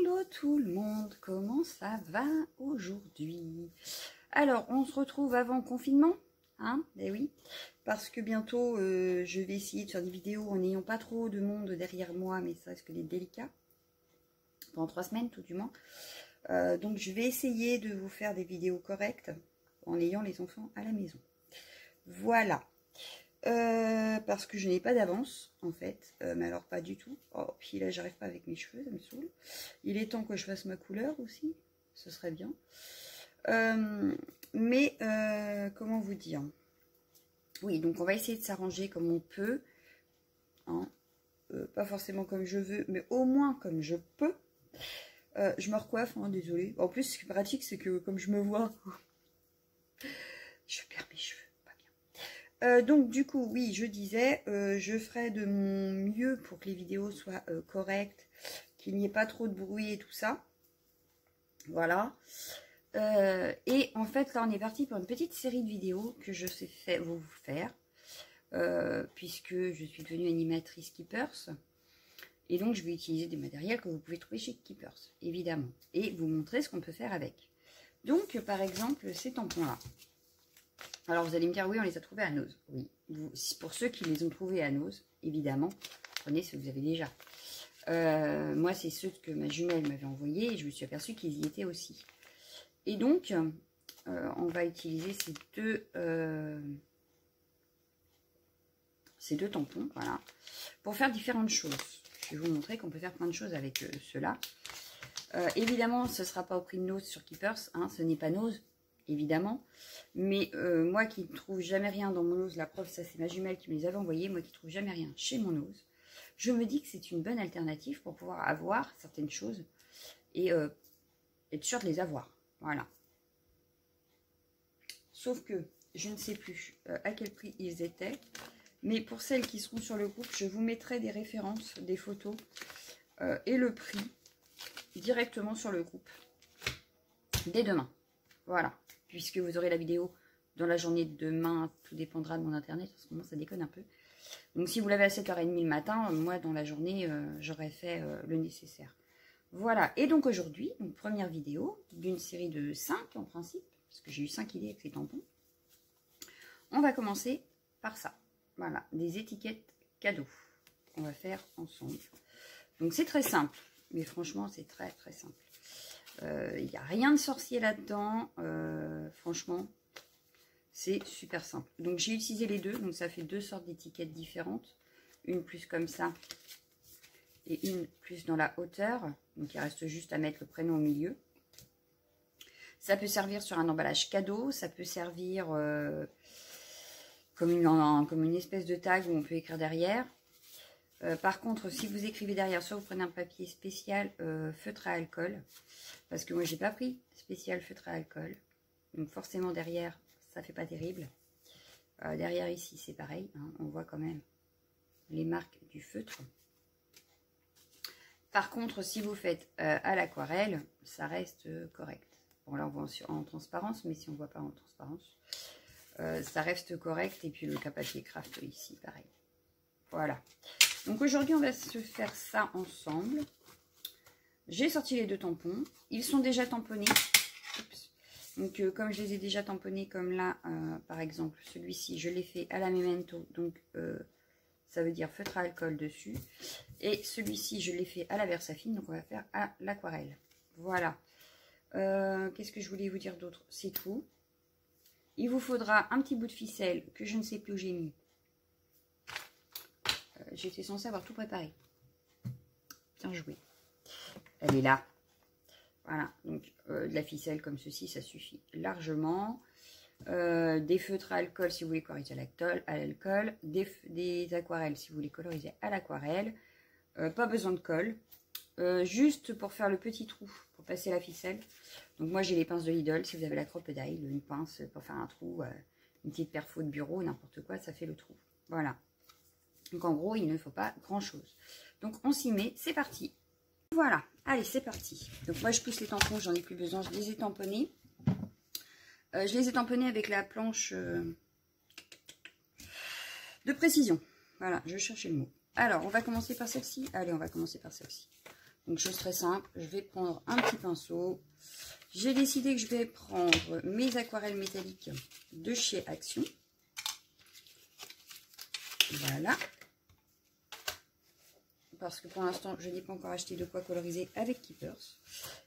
Hello tout le monde, comment ça va aujourd'hui? Alors, on se retrouve avant confinement, hein? Eh oui, parce que bientôt, je vais essayer de faire des vidéos en n'ayant pas trop de monde derrière moi, mais ça risque d'être délicat. Pendant 3 semaines, tout du moins. Donc, je vais essayer de vous faire des vidéos correctes en ayant les enfants à la maison. Voilà. Parce que je n'ai pas d'avance en fait, mais alors pas du tout. Oh, puis là j'arrive pas avec mes cheveux, ça me saoule. Il est temps que je fasse ma couleur aussi, ce serait bien. Comment vous dire? Oui, donc on va essayer de s'arranger comme on peut, hein. Pas forcément comme je veux, mais au moins comme je peux. Je me recoiffe, hein, désolée. En plus, ce qui est pratique, c'est que comme je me vois, je perds mes cheveux. Donc du coup, oui, je disais, je ferai de mon mieux pour que les vidéos soient correctes, qu'il n'y ait pas trop de bruit et tout ça. Voilà. Et en fait, là, on est parti pour une petite série de vidéos que je sais vous faire, puisque je suis devenue animatrice Keepers. Et donc, je vais utiliser des matériels que vous pouvez trouver chez Keepers, évidemment. Et vous montrer ce qu'on peut faire avec. Donc, par exemple, ces tampons-là. Alors, vous allez me dire, oui, on les a trouvés à Noz. Oui, pour ceux qui les ont trouvés à Noz, évidemment, prenez ceux que vous avez déjà. Moi, c'est ceux que ma jumelle m'avait envoyés et je me suis aperçue qu'ils y étaient aussi. Et donc, on va utiliser ces deux tampons, voilà, pour faire différentes choses. Je vais vous montrer qu'on peut faire plein de choses avec ceux-là. Évidemment, ce ne sera pas au prix de Noz sur Keepers, hein, ce n'est pas Noz. Évidemment, mais moi qui ne trouve jamais rien dans mon Noz, la preuve, ça c'est ma jumelle qui me les avait envoyés, moi qui ne trouve jamais rien chez mon Noz, je me dis que c'est une bonne alternative pour pouvoir avoir certaines choses et être sûr de les avoir, voilà. Sauf que je ne sais plus à quel prix ils étaient, mais pour celles qui seront sur le groupe, je vous mettrai des références, des photos et le prix directement sur le groupe dès demain, voilà. Puisque vous aurez la vidéo dans la journée de demain, tout dépendra de mon internet, en ce moment ça déconne un peu. Donc si vous l'avez à 7h30 le matin, moi dans la journée, j'aurais fait le nécessaire. Voilà, et donc aujourd'hui, première vidéo d'une série de 5 en principe, parce que j'ai eu 5 idées avec ces tampons. On va commencer par ça, voilà, des étiquettes cadeaux qu'on va faire ensemble. Donc c'est très simple, mais franchement c'est très très simple. Il n'y a rien de sorcier là-dedans, franchement, c'est super simple. Donc j'ai utilisé les deux, donc ça fait deux sortes d'étiquettes différentes. Une plus comme ça et une plus dans la hauteur. Donc il reste juste à mettre le prénom au milieu. Ça peut servir sur un emballage cadeau, ça peut servir comme une espèce de tag où on peut écrire derrière. Par contre, si vous écrivez derrière, soit vous prenez un papier spécial feutre à alcool, parce que moi j'ai pas pris spécial feutre à alcool, donc forcément derrière ça fait pas terrible. Derrière ici c'est pareil, hein, on voit quand même les marques du feutre. Par contre, si vous faites à l'aquarelle, ça reste correct. Bon là on voit en transparence, mais si on voit pas en transparence, ça reste correct. Et puis le papier craft ici pareil. Voilà. Donc aujourd'hui, on va se faire ça ensemble. J'ai sorti les deux tampons. Ils sont déjà tamponnés. Oups. Donc comme je les ai déjà tamponnés, comme là, par exemple, celui-ci, je l'ai fait à la Memento. Donc ça veut dire feutre à alcool dessus. Et celui-ci, je l'ai fait à la Versafine. Donc on va faire à l'aquarelle. Voilà. Qu'est-ce que je voulais vous dire d'autre? C'est tout. Il vous faudra un petit bout de ficelle que je ne sais plus où j'ai mis. J'étais censée avoir tout préparé. Bien joué. Elle est là. Voilà. Donc, de la ficelle comme ceci, ça suffit largement. Des feutres à alcool si vous voulez coloriser à l'alcool. Des aquarelles si vous voulez coloriser à l'aquarelle. Pas besoin de colle. Juste pour faire le petit trou, pour passer la ficelle. Donc, moi, j'ai les pinces de Lidl. Si vous avez la Crocodile, une pince pour faire un trou, une petite perfo de bureau, n'importe quoi, ça fait le trou. Voilà. Donc en gros, il ne faut pas grand chose. Donc on s'y met, c'est parti. Voilà, allez, c'est parti. Donc moi je pousse les tampons, j'en ai plus besoin, je les ai tamponnés. Je les ai tamponnés avec la planche de précision. Voilà, je cherchais le mot. Alors, on va commencer par celle-ci. Allez, on va commencer par celle-ci. Donc, chose très simple, je vais prendre un petit pinceau. J'ai décidé que je vais prendre mes aquarelles métalliques de chez Action. Voilà. Parce que pour l'instant, je n'ai pas encore acheté de quoi coloriser avec Keepers.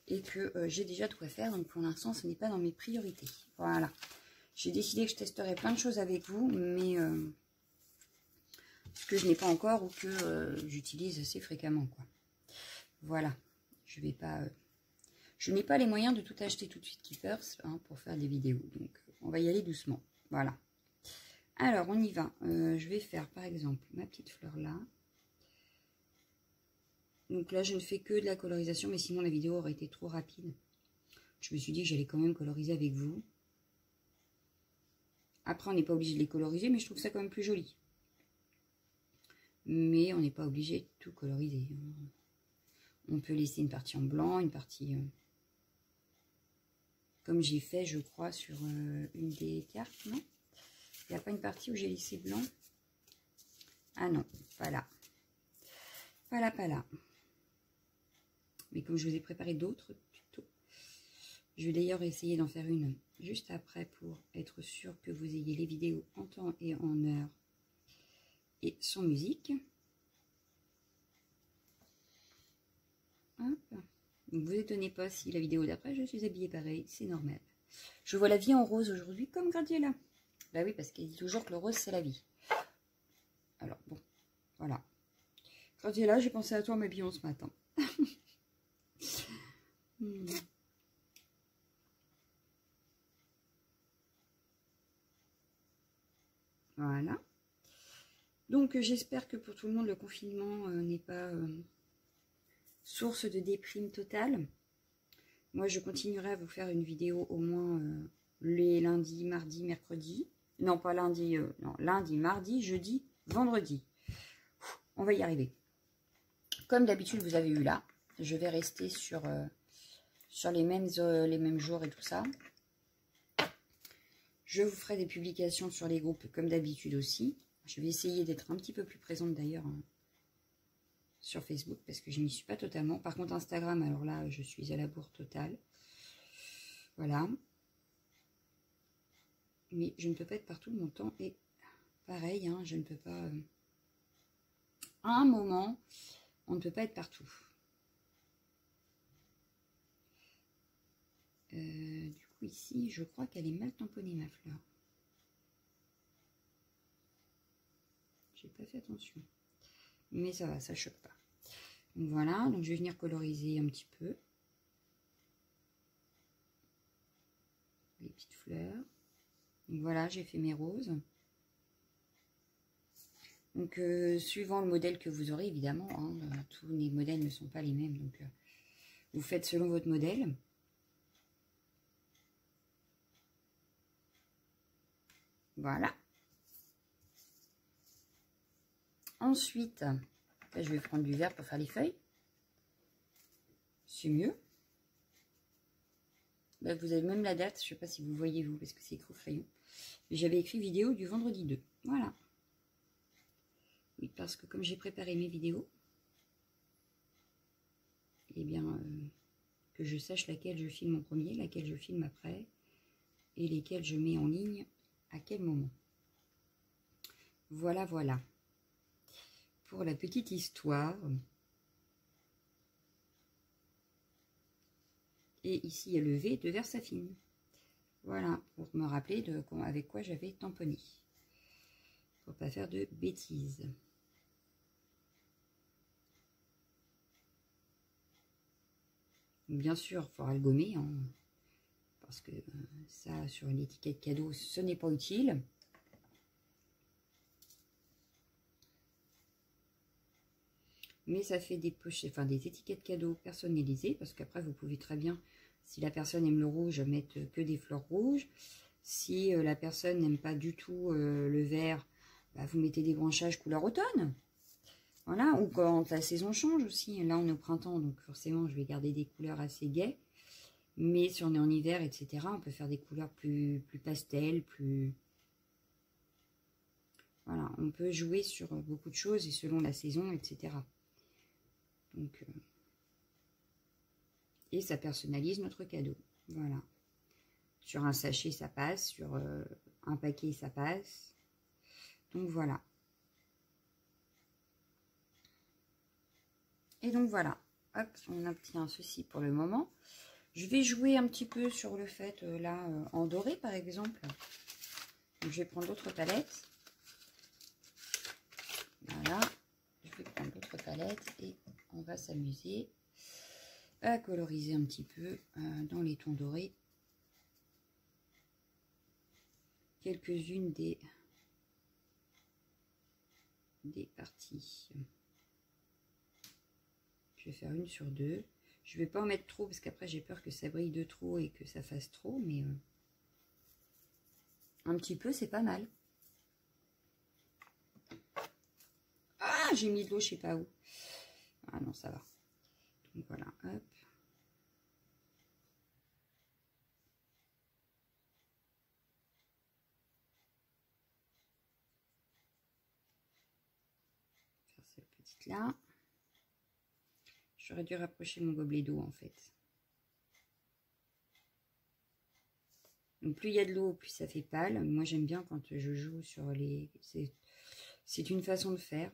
Et que j'ai déjà de quoi faire. Donc, pour l'instant, ce n'est pas dans mes priorités. Voilà. J'ai décidé que je testerai plein de choses avec vous. Mais ce que je n'ai pas encore ou que j'utilise assez fréquemment, quoi. Voilà. Je vais pas... je n'ai pas les moyens de tout acheter tout de suite Keepers hein, pour faire des vidéos. Donc, on va y aller doucement. Voilà. Alors, on y va. Je vais faire, par exemple, ma petite fleur là. Donc là, je ne fais que de la colorisation, mais sinon, la vidéo aurait été trop rapide. Je me suis dit que j'allais quand même coloriser avec vous. Après, on n'est pas obligé de les coloriser, mais je trouve ça quand même plus joli. Mais on n'est pas obligé de tout coloriser. On peut laisser une partie en blanc, une partie... comme j'ai fait, je crois, sur une des cartes, non? Il n'y a pas une partie où j'ai laissé blanc? Ah non, pas là. Pas là. Mais comme je vous ai préparé d'autres tutos, je vais d'ailleurs essayer d'en faire une juste après pour être sûr que vous ayez les vidéos en temps et en heure et sans musique. Hop. Donc vous étonnez pas si la vidéo d'après je suis habillée pareil, c'est normal. Je vois la vie en rose aujourd'hui comme Gradiela. Bah oui, parce qu'elle dit toujours que le rose c'est la vie. Alors bon, voilà. Gradiela, j'ai pensé à toi en m'habillant ce matin. Voilà. Donc j'espère que pour tout le monde le confinement n'est pas source de déprime totale. Moi je continuerai à vous faire une vidéo au moins les lundis, mardis, mercredis. Non pas lundi, non, lundi, mardi, jeudi, vendredi. On va y arriver. Comme d'habitude vous avez eu là, je vais rester sur les mêmes jours et tout ça. Je vous ferai des publications sur les groupes comme d'habitude aussi. Je vais essayer d'être un petit peu plus présente d'ailleurs hein, sur Facebook parce que je n'y suis pas totalement. Par contre Instagram, alors là, je suis à la bourre totale. Voilà. Mais je ne peux pas être partout mon temps et pareil, hein, je ne peux pas... à un moment, on ne peut pas être partout. Du coup ici, je crois qu'elle est mal tamponnée ma fleur. J'ai pas fait attention. Mais ça va, ça choque pas. Donc voilà, donc je vais venir coloriser un petit peu. Les petites fleurs. Donc voilà, j'ai fait mes roses. Donc suivant le modèle que vous aurez, évidemment, hein, tous les modèles ne sont pas les mêmes. Donc vous faites selon votre modèle. Voilà. Ensuite, là, je vais prendre du vert pour faire les feuilles. C'est mieux. Là, vous avez même la date. Je ne sais pas si vous voyez vous, parce que c'est écrit au crayon. J'avais écrit vidéo du vendredi 2. Voilà. Oui, parce que comme j'ai préparé mes vidéos, eh bien, que je sache laquelle je filme en premier, laquelle je filme après, et lesquelles je mets en ligne à quel moment. Voilà, voilà. Pour la petite histoire. Et ici, il y a le V de Versafine. Voilà, pour me rappeler avec quoi j'avais tamponné. Pour pas faire de bêtises. Bien sûr, il faudra le gommer. Hein, parce que ça, sur une étiquette cadeau, ce n'est pas utile. Mais ça fait des pochettes, enfin des étiquettes cadeaux personnalisées, parce qu'après vous pouvez très bien, si la personne aime le rouge, mettre que des fleurs rouges. Si la personne n'aime pas du tout le vert, bah, vous mettez des branchages couleur automne. Voilà, ou quand la saison change aussi. Là on est au printemps, donc forcément je vais garder des couleurs assez gaies. Mais si on est en hiver, etc., on peut faire des couleurs plus pastel, plus... Voilà, on peut jouer sur beaucoup de choses et selon la saison, etc. Donc, Et ça personnalise notre cadeau. Voilà. Sur un sachet, ça passe. Sur un paquet, ça passe. Donc, voilà. Et donc, voilà. Hop, on obtient ceci pour le moment. Je vais jouer un petit peu sur le fait, là, en doré, par exemple. Donc, je vais prendre d'autres palettes. Voilà. Je vais prendre d'autres palettes et on va s'amuser à coloriser un petit peu dans les tons dorés quelques-unes des parties. Je vais faire une sur deux. Je vais pas en mettre trop parce qu'après j'ai peur que ça brille de trop et que ça fasse trop, mais un petit peu c'est pas mal. Ah, j'ai mis de l'eau je sais pas où. Ah non, ça va. Donc voilà, hop. Faire cette petite là. J'aurais dû rapprocher mon gobelet d'eau en fait. Donc plus il y a de l'eau, plus ça fait pâle. Moi j'aime bien quand je joue sur les... C'est une façon de faire.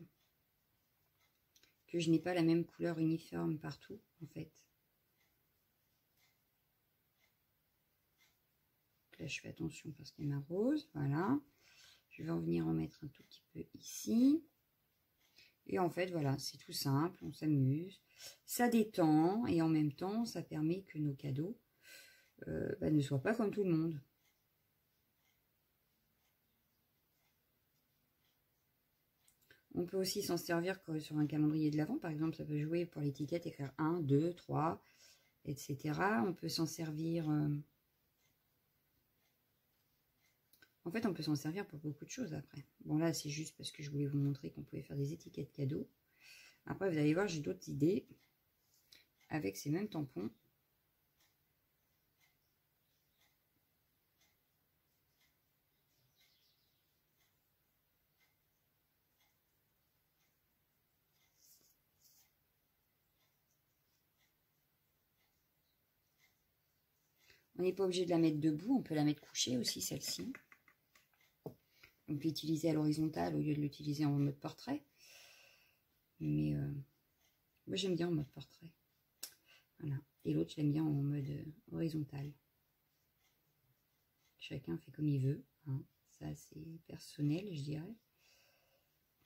Que je n'ai pas la même couleur uniforme partout en fait. Donc là je fais attention parce qu'il y a ma rose. Voilà. Je vais en venir en mettre un tout petit peu ici. Et en fait voilà, c'est tout simple. On s'amuse. Ça détend et en même temps ça permet que nos cadeaux ne soient pas comme tout le monde. On peut aussi s'en servir sur un calendrier de l'Avent. Par exemple, ça peut jouer pour l'étiquette, écrire 1, 2, 3, etc. On peut s'en servir... En fait, on peut s'en servir pour beaucoup de choses après. Bon, là, c'est juste parce que je voulais vous montrer qu'on pouvait faire des étiquettes cadeaux. Après, vous allez voir, j'ai d'autres idées avec ces mêmes tampons. On n'est pas obligé de la mettre debout, on peut la mettre couchée aussi, celle-ci. On peut l'utiliser à l'horizontale au lieu de l'utiliser en mode portrait. Mais moi, j'aime bien en mode portrait. Voilà. Et l'autre, je l'aime bien en mode horizontal. Chacun fait comme il veut. Hein. Ça, c'est personnel, je dirais.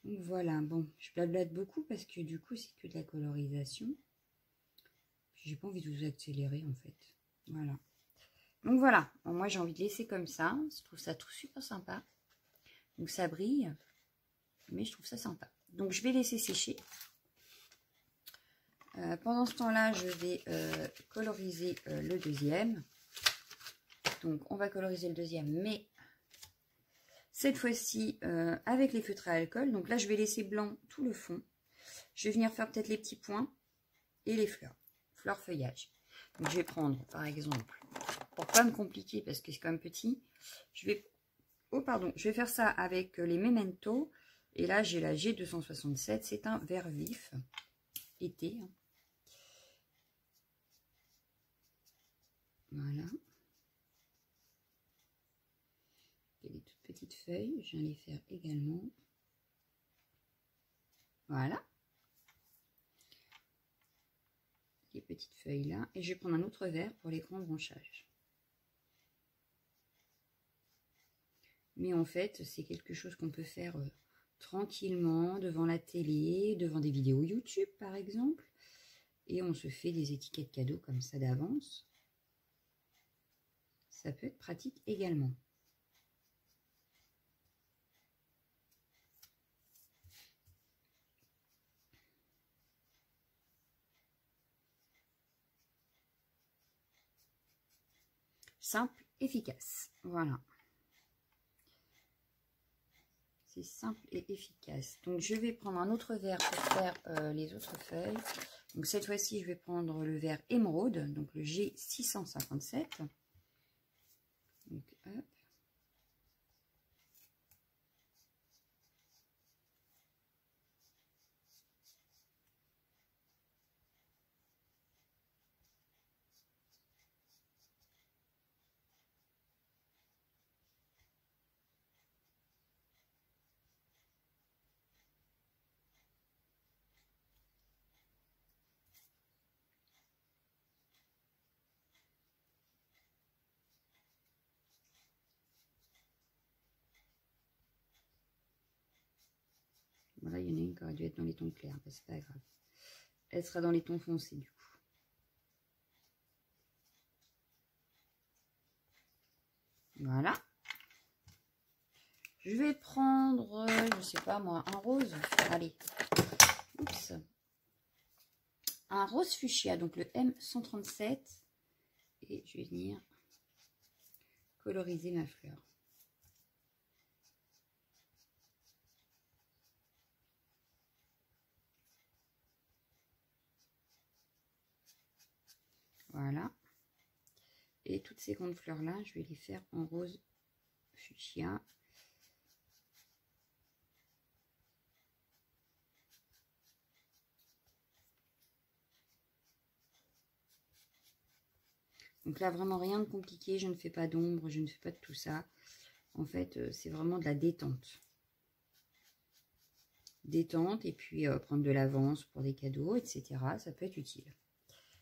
Donc voilà, bon, je blablate beaucoup parce que du coup, c'est que de la colorisation. J'ai pas envie de vous accélérer, en fait. Voilà. Donc voilà, bon, moi j'ai envie de laisser comme ça. Je trouve ça tout super sympa. Donc ça brille, mais je trouve ça sympa. Donc je vais laisser sécher. Pendant ce temps-là, je vais coloriser le deuxième. Donc on va coloriser le deuxième, mais cette fois-ci avec les feutres à alcool. Donc là, je vais laisser blanc tout le fond. Je vais venir faire peut-être les petits points et les fleurs, feuillage. Donc je vais prendre par exemple, pour pas me compliquer parce que c'est quand même petit, je vais faire ça avec les Memento. Et là, j'ai la G267, c'est un vert vif, été. Voilà. Il y a des toutes petites feuilles, je viens les faire également. Voilà. Les petites feuilles là. Et je vais prendre un autre vert pour les grands branchages. Mais en fait, c'est quelque chose qu'on peut faire tranquillement devant la télé, devant des vidéos YouTube par exemple. Et on se fait des étiquettes cadeaux comme ça d'avance. Ça peut être pratique également. Simple, efficace. Voilà. C'est simple et efficace. Donc, je vais prendre un autre verre pour faire les autres feuilles. Donc, cette fois-ci, je vais prendre le verre émeraude, donc le G657. Donc, hop. Voilà, il y en a une qui aurait dû être dans les tons clairs. Ben, c'est pas grave. Elle sera dans les tons foncés du coup. Voilà. Je vais prendre, je sais pas moi, un rose. Allez. Oups. Un rose fuchsia, donc le M137. Et je vais venir coloriser ma fleur. Voilà. Et toutes ces grandes fleurs là, je vais les faire en rose fuchsia. Donc là, vraiment rien de compliqué. Je ne fais pas d'ombre, je ne fais pas de tout ça. En fait, c'est vraiment de la détente. Détente et puis prendre de l'avance pour des cadeaux, etc. Ça peut être utile.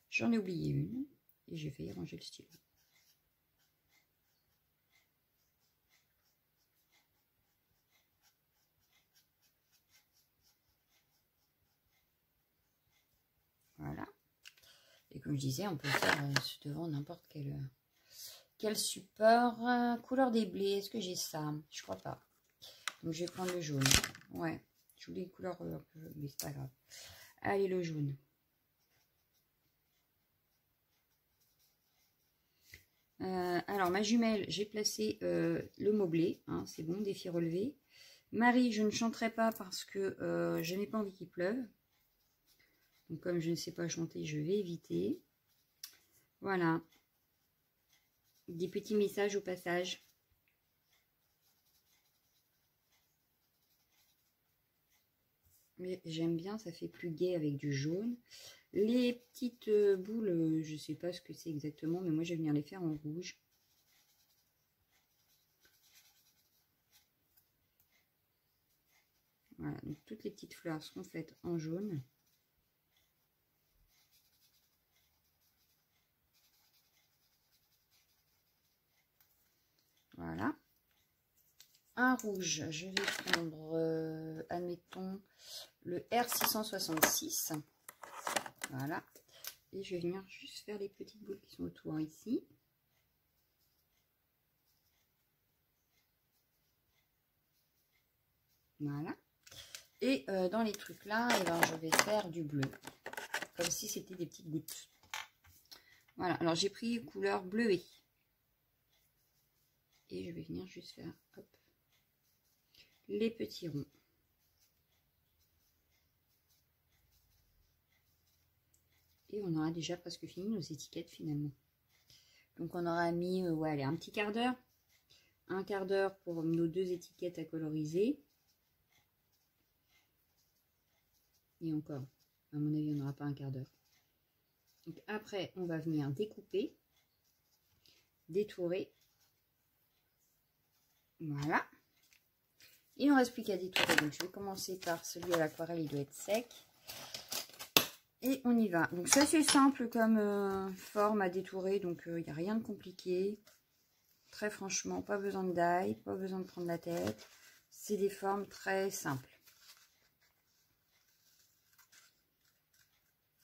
J'en ai oublié une et j'ai failli ranger le stylo. Voilà. Et comme je disais, on peut faire devant n'importe quel support. Couleur des blés, est-ce que j'ai ça? Je crois pas. Donc je vais prendre le jaune. Ouais, je voulais une couleur un peu jaune, mais c'est pas grave. Allez, le jaune. Alors, ma jumelle, j'ai placé le mot blé. Hein, c'est bon, défi relevé. Marie, je ne chanterai pas parce que je n'ai pas envie qu'il pleuve. Donc, comme je ne sais pas chanter, je vais éviter. Voilà. Des petits messages au passage. Mais j'aime bien, ça fait plus gai avec du jaune. Les petites boules, je ne sais pas ce que c'est exactement, mais moi je vais venir les faire en rouge. Voilà, donc toutes les petites fleurs seront faites en jaune. Voilà. Un rouge, je vais prendre, admettons, le R666. Voilà. Et je vais venir juste faire les petites boules qui sont autour ici. Voilà. Et dans les trucs là, eh ben, je vais faire du bleu. Comme si c'était des petites gouttes. Voilà. Alors j'ai pris couleur bleuée. Et je vais venir juste faire hop, les petits ronds. Et on aura déjà presque fini nos étiquettes finalement. Donc on aura mis ouais, allez, un petit quart d'heure. Un quart d'heure pour nos deux étiquettes à coloriser. Et encore, à mon avis, on n'aura pas un quart d'heure. Donc après, on va venir découper, détourer. Voilà. Il ne reste plus qu'à détourer. Donc je vais commencer par celui à l'aquarelle, il doit être sec. Et on y va. Donc c'est assez simple comme forme à détourer, donc il n'y a rien de compliqué. Très franchement, pas besoin de d'ail, pas besoin de prendre la tête. C'est des formes très simples.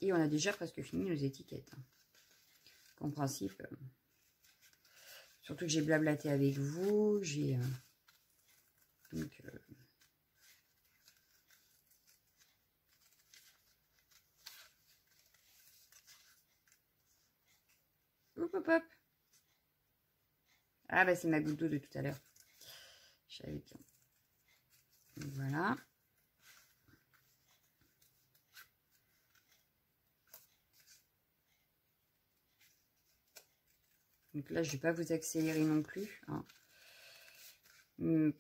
Et on a déjà presque fini nos étiquettes. En principe, surtout que j'ai blablaté avec vous, j'ai... donc... hop, hop, hop. Ah bah c'est ma goutte d'eau de tout à l'heure. Je savais bien. Donc, voilà. Donc là, je ne vais pas vous accélérer non plus. Hein.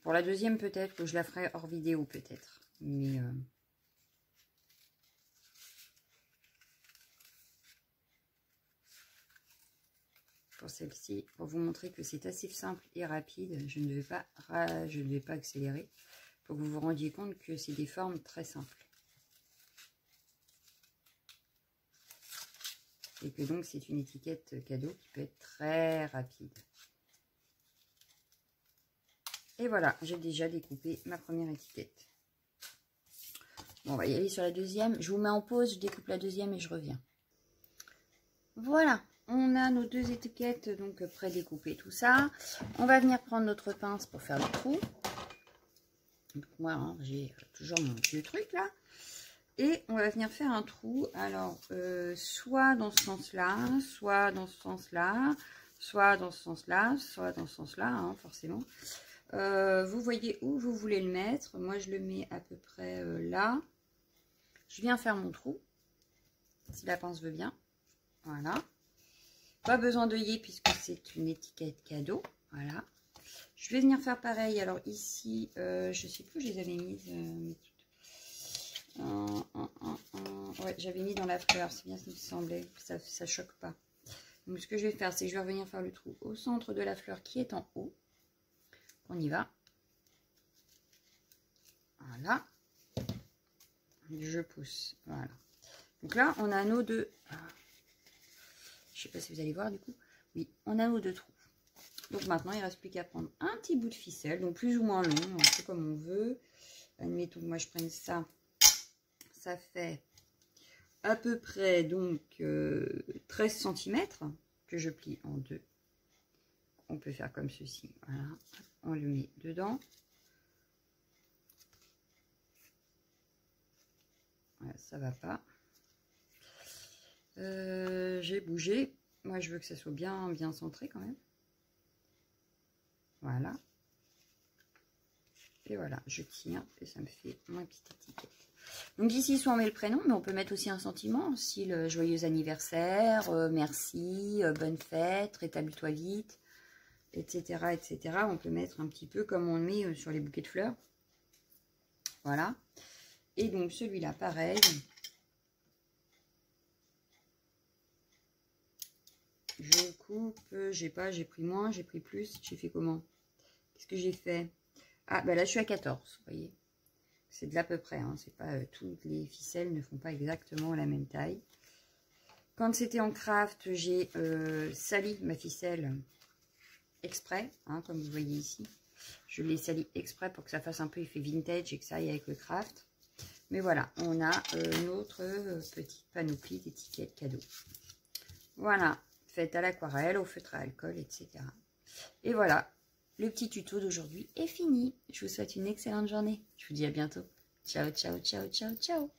Pour la deuxième, peut-être que je la ferai hors vidéo, peut-être. Mais... pour celle-ci, pour vous montrer que c'est assez simple et rapide, je ne vais pas accélérer pour que vous vous rendiez compte que c'est des formes très simples. Et que donc c'est une étiquette cadeau qui peut être très rapide. Et voilà, j'ai déjà découpé ma première étiquette. Bon, on va y aller sur la deuxième. Je vous mets en pause, je découpe la deuxième et je reviens. Voilà, on a nos 2 étiquettes donc pré-découpées, tout ça. On va venir prendre notre pince pour faire le trou. Donc moi, hein, j'ai toujours mon vieux truc là. Et on va venir faire un trou. Alors, soit dans ce sens-là, soit dans ce sens-là, soit dans ce sens-là, soit dans ce sens-là, hein, forcément. Vous voyez où vous voulez le mettre. Moi, je le mets à peu près là. Je viens faire mon trou, si la pince veut bien. Voilà. Pas besoin d'œillet puisque c'est une étiquette cadeau. Voilà. Je vais venir faire pareil. Alors ici, je sais plus où je les avais mises. Ouais, j'avais mis dans la fleur. C'est bien ce qui me semblait. Ça choque pas. Donc ce que je vais faire, c'est que je vais revenir faire le trou au centre de la fleur qui est en haut. On y va. Voilà. Je pousse. Voilà. Donc là, on a nos 2. Je sais pas si vous allez voir du coup. Oui, on a nos 2 trous. Donc maintenant, il ne reste plus qu'à prendre un petit bout de ficelle, donc plus ou moins long, un peu comme on veut. Admettons que moi je prenne ça. Ça fait à peu près donc 13 cm que je plie en 2. On peut faire comme ceci. Voilà. On le met dedans. Voilà, ça va pas. J'ai bougé. Moi, je veux que ça soit bien centré quand même. Voilà. Et voilà, je tire et ça me fait ma petite étiquette. Donc ici, soit on met le prénom, mais on peut mettre aussi un sentiment, style joyeux anniversaire, merci, bonne fête, rétablis-toi vite, etc., etc. On peut mettre un petit peu comme on le met sur les bouquets de fleurs. Voilà. Et donc celui-là, pareil. Je coupe, j'ai pris moins, j'ai pris plus, j'ai fait comment? Qu'est-ce que j'ai fait? Ah, ben là, je suis à 14, vous voyez. C'est de l'à peu près, hein. C'est pas toutes les ficelles ne font pas exactement la même taille. Quand c'était en craft, j'ai sali ma ficelle exprès, hein, comme vous voyez ici. Je l'ai sali exprès pour que ça fasse un peu effet vintage et que ça aille avec le craft. Mais voilà, on a notre petite panoplie d'étiquettes cadeaux. Voilà, faites à l'aquarelle, au feutre à alcool, etc. Et voilà. Le petit tuto d'aujourd'hui est fini. Je vous souhaite une excellente journée. Je vous dis à bientôt. Ciao, ciao, ciao, ciao, ciao.